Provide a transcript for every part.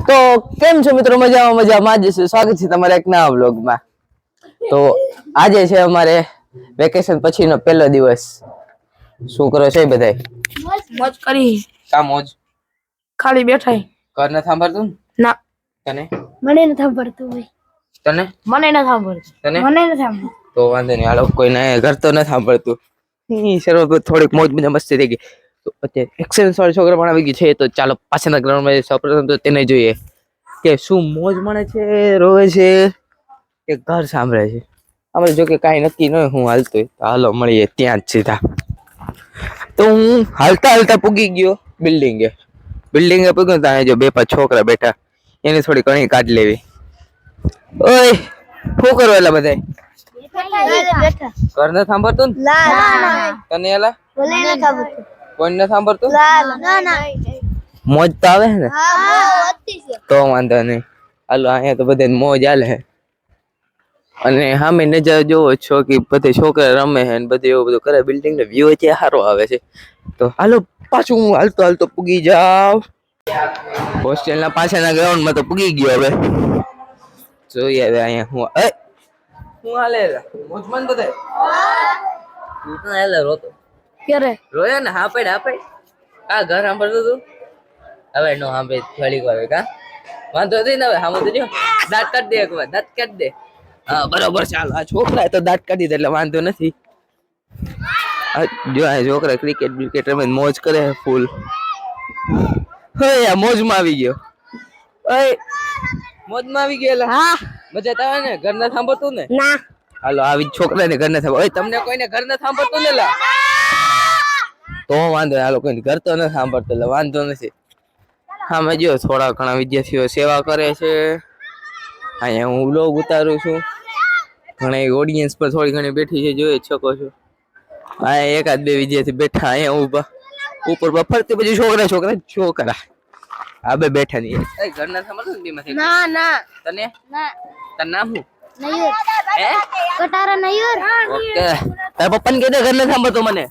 તો કેમ છો મિત્રો? મજામાં જ છે. સ્વાગત છે તમારા એક નવા વ્લોગમાં. તો આજે છે અમારે વેકેશન પછીનો પહેલો દિવસ. શું કરો છો બધાય? મોજ કરી. કા મોજ? ખાલી બેઠા. ઘર ન સાંભળતું? ના. તને? મને ન સાંભળતું ભાઈ. તને? મને ન સાંભળતું. તને? મને ન સાંભળતું. તો વાંધો નહીં, હાલો કોઈને ઘર તો ન સાંભળતું. શરૂઆત થોડીક મોજ મસ્તી થઈ ગઈ. તો અત્યારે એક્સેલન્સ વાળા છોકરા પણ આવી ગઈ છે. તો ચાલો પાછળના ગ્રાઉન્ડમાં સૌપ્રથમ તો તેને જોઈએ કે શું મોજ મળે છે, રોવે છે કે ઘર સાંભળે છે. આપણે જો કે કાંઈ નક્કી ન હોય હું હાલતું હોય. હાલો મળીએ ત્યાં જ સીધા. તો હું હાલતા હાલતા પૂગી ગયો બિલ્ડિંગે પૂગ્યો ત્યાં જો બે પાંચ છોકરા બેઠા. એની થોડી ઘણી કાઢ લેવી. ઓય શું કરો એલા બધાય? ઘર ન સાંભળતું ને? તને એલા કોઈ ન સાંભળતું? મોજ તો આવે ને? તો વાંધો નહીં, હાલો અહીંયા તો બધે મોજ હાલે છે. અને સામે નજારો જોવો છો કે બધે છોકરા રમે છે ને બધું એવું બધું કરે. બિલ્ડિંગ નો વ્યૂ છે સારો આવે છે. તો હાલો પાછું હું હાલતો હાલતો પૂગી જાવ હોસ્ટેલ ના પાછળના ગ્રાઉન્ડ માં. તો પૂગી ગયો. હવે જોઈએ હવે અહીંયા હું હાલે મોજમાન બધાય. તું તો હાલે રોતો ક્યારે? રોયા ને? હા પડ આ ઘર સાંભળતું તું? હવે નો સાંભળે થોડીક વાર કા વાંધો નથી ને. હવે સાંભળતું જો દાંત કાઢ દે, એકવાર દાંત કાઢ દે. હા બરોબર ચાલો. આ છોકરા તો દાંત કાઢી દે એટલે વાંધો નથી. જો આ છોકરા ક્રિકેટ રમે મોજ કરે ફૂલ. હે મોજમાં આવી ગયો. ઓય મોજમાં આવી ગયો. હા મજા તો આવે ને? ઘર ના સાંભળતું ને? ના. હાલો આવી છોકરાને ઘર ના સાંભળ. ઓય તમને કોઈને ઘર ના સાંભળતું ને લા? તો વાંધો નહીં, હાલો કોઈ ઘર તો ન સાંભળતો એટલે વાંધો નથી. હા મેં જો થોડા ઘણા વિદ્યાર્થીઓ સેવા કરે છે. અહીંયા હું વ્લોગ ઉતારું છું. ઘણા ઓડિયન્સ પર થોડી ઘણી બેઠી છે, જોઈ શકો છો. અહીંયા એકાદ બે વિદ્યાર્થી બેઠા અહીંયા ઉભા ઉપર ફરતી પછી છોકરા આ બે બેઠા નહીં. ઘર ના સાંભળતું ને? ના ના. તને? ના. તારું નામ શું? નયર. હે? કટારા નયર. ઓકે. તારા પપ્પાને કહી દે ઘર ના સાંભળતો મને.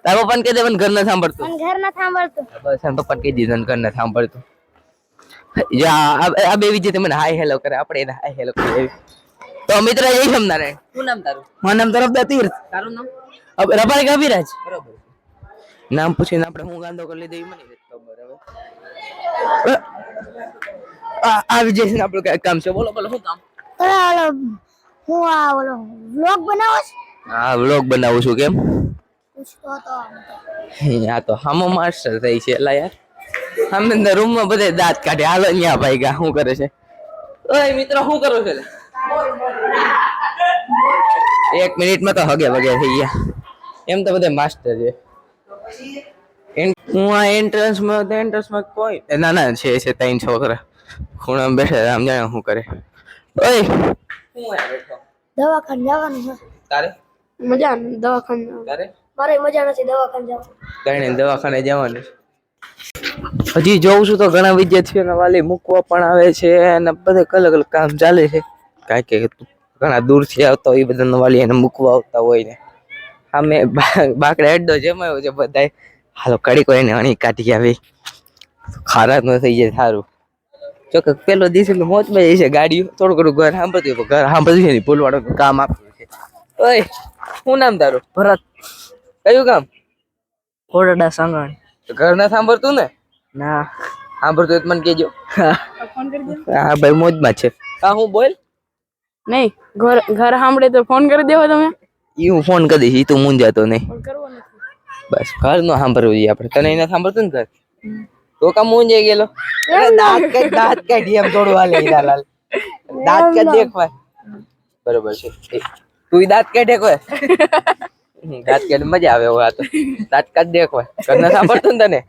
તારા પપ્પાને કહી દે મને ઘર ના સાંભળતું. ઘર ના સાંભળતું. બસ એમ પપ્પાને કહી દીધું ઘર ના સાંભળતું. આ બે વિજય મને હાય હેલો કરે. આપણે એને હાય હેલો કરીએ. તો મિત્ર જય સમનારાયણ. શું નામ તારું? મારું નામ તરફદાર તીર્થ. તારું નામ? રબારી કવિરાજ. બરોબર. નામ પૂછીને આપણે હું ગાંધો કરી લીધો એ મને ખબર. હવે આ વિજય છે આપણું કઈ કામ છે? બોલો બોલો શું કામ? હું આ ઓલો વ્લોગ બનાવો છું. હા વ્લોગ બનાવું છું. કેમ? આ તો હામો માસ્ટર થઈ છે એલા યાર. સામે રૂમ માં બધે દાંત કાઢે. હાલો અહીંયા ભાઈ ગા શું કરે છે? ઓય મિત્રો શું કરો છો? 1 મિનિટમાં તો હગે વગે થઈ ગયા. એમ તો બધે માસ્ટર છે. હું આ એન્ટ્રન્સમાં કોઈ ના છે 3 છોકરા ખૂણામાં બેઠા. આમ જાણે શું કરે. ઓય હું આ બેઠો. દવાખાને જવાનું છે. તારે મજા નથી દવાખાને. તારે? મારે મજા નથી દવાખાને જવાનું. કઈ દવાખાને જવાનું. હજી જોઉં છું તો ઘણા વિદ્યાર્થીઓને વાલી મૂકવા પણ આવે છે અને બધા અલગ અલગ કામ ચાલે છે. કાંઈ કે ઘણા દૂરથી આવતા હોય એ બધા વાલી એને મૂકવા આવતા હોય ને. સામે બાકડે અડ્ડો જમાયો છે બધા. હાલો કડી કોઈને અણી કાઢી આવી. ખરાબ ન થઈ જાય સારું. ચોક્કસ પેલો દિવસ એટલે મોજમાં જાય છે. ગાડીઓ થોડું ઘણું ઘર સાંભળતું ઘર સાંભળ્યું છે ને પુલવાળાનું કામ આપ્યું છે. ઓય શું નામ તારું? ભરત. કયું કામ? કોરડા સંગણ. ઘર ના સાંભળતું ને? ના. સાંભળતું મને કેજો. ફોન કરી દે. હા ભાઈ મોજમાં છે. હા હું બોલ. નહીં ઘર સાંભળે તો ફોન કરી દેવો તમે. ઈ હું ફોન કરી દઈશ. ઈ તું મૂંઝાતો નહીં. કરવો નથી. બસ ઘર નો સાંભળવું જોઈએ આપણે. તને એને સાંભળતું ને ઘર? તો કામ મૂંઝાઈ ગયેલો. દાંત કાઢી એમ થોડું હાલે. હીરાલાલ દાંત કાઢ દેખવા. બરોબર છે. તું દાંત કાઢે કોઈ દાંત કાઢ મજા આવે. આ તો દાંત કાઢ દેખવા. ઘર ના સાંભળતું ને તને?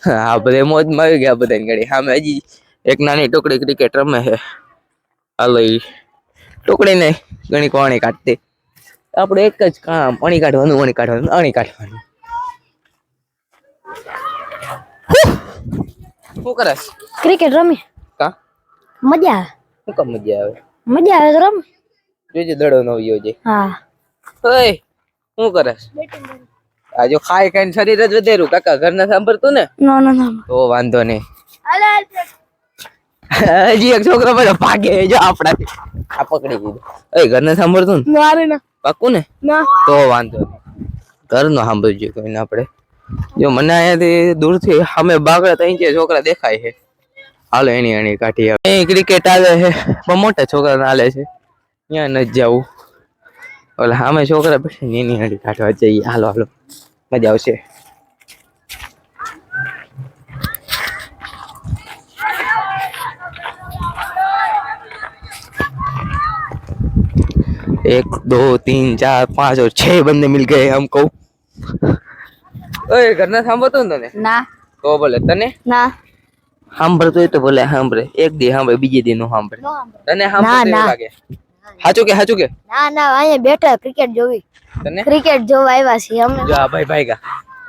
હા બધે મોજમાં આવી ગયા બધા ઘડી. સામે હજી એક નાની ટુકડી ક્રિકેટ રમે છે. હાલો ઈ ટુકડી ને ઘણી કોણી કાઢતી. આપણે એક જ કામ અણી કાઢવાનું. શું કરે? ક્રિકેટ રમી. કા મજા આવે. શું કામ મજા આવે? મજા આવે તો રમ. જોજે દડો ન આવ્યો છે. હા. ઓય શું કરે? આ જો ખાઈ ખાઈને શરીર જ વધેરું કાકા ઘર ના સાંભળતું ને ના ના ના તો વાંધો નહીં હજી એક છોકરો બધો ભાગે જો આપડાથી આ પકડી દીધો એ ઘર ને સાંભળતું ને મારે ના પાકું ને ના તો વાંધો નહીં ઘર નો સાંભળજો કોઈને આપણે જો મને અહીંયાથી દૂરથી સામે બાગડા ત્રણ ચાર છોકરા દેખાય છે હાલો એની કાઢી આવે અહીં ક્રિકેટ આવે છે બહુ મોટા છોકરા હાલે છે ત્યાં નથી જવું ઓલા સામે છોકરા બેઠે એની હાડી કાઢવા જઈએ હાલો હાલો મજા આવશે एक दो तीन चार पाँच और 6 बंदे मिल गए हमको ओए घर ना સાંભળતો ને તને ના તો બોલે તને ના સાંભળતો હોય તો બોલે સાંભળે એક દી સાંભળે બીજે દી નો સાંભળે તને સાંભળતો એવું લાગે સાચું કે ના ના અહીંયા બેઠા ક્રિકેટ જોવી તને ક્રિકેટ જોવા આવ્યા છીએ અમે જા ભાઈ ગા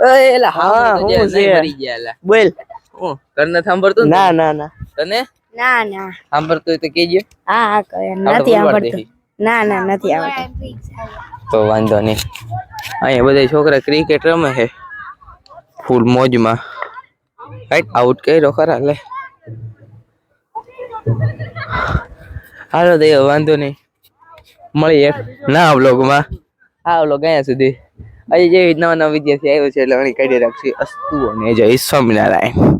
ઓય એલા હા હું છે મરી ગયા એલા બોલ હું ઘર ના સાંભળતો ના ના ના તને ના ના સાંભળતો હોય તો કહેજો હા હા કહે નથી આવડતું ના ના નથી આવડતું તો વાંધો નહીં અહીંયા બધા છોકરા ક્રિકેટ રમે છે ફૂલ મોજમાં રાઈટ આઉટ કર્યો ખરા લે હાલો દે વાંધો નહીં મળી એક ના વ્લોગમાં આ વ્લોગ અહીંયા સુધી હજી જે નવા વિદ્યાર્થી આવ્યો છે એટલે કાઢી રાખશે અસ્તુ અને જય સ્વામિનારાયણ